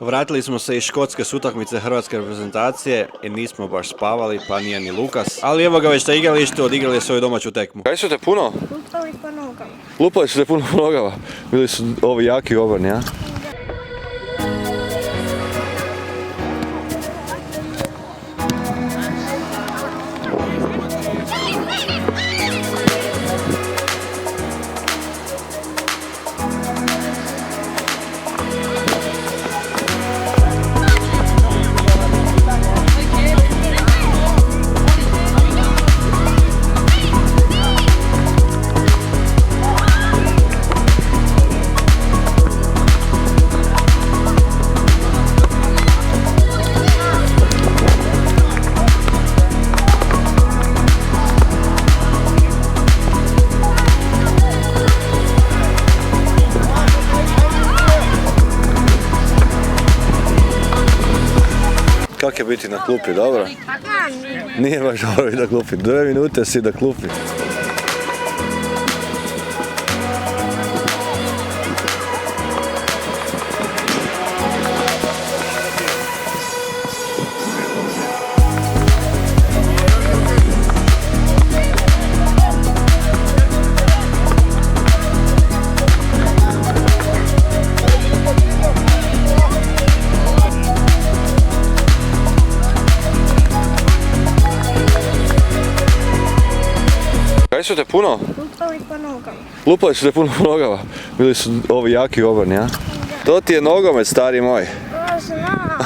Vratili smo se iz škotske utakmice hrvatske reprezentacije i nismo baš spavali, pa nije ni Lukas. Ali evo ga već na igralištu, odigrali svoju domaću tekmu. Kaj su te puno? Lupali po nogama. Lupali su te puno po nogama. Bili su ovi jaki obrani, ja? Kako je biti na klupi, dobro? Nije baš dobro biti na klupi, 2 minute si na klupi. Kaj su te puno? Lupali po nogama. Lupali su te puno po nogama. Bili su ovi jaki obrani, ja? To ti je nogomet, stari moj. Znam.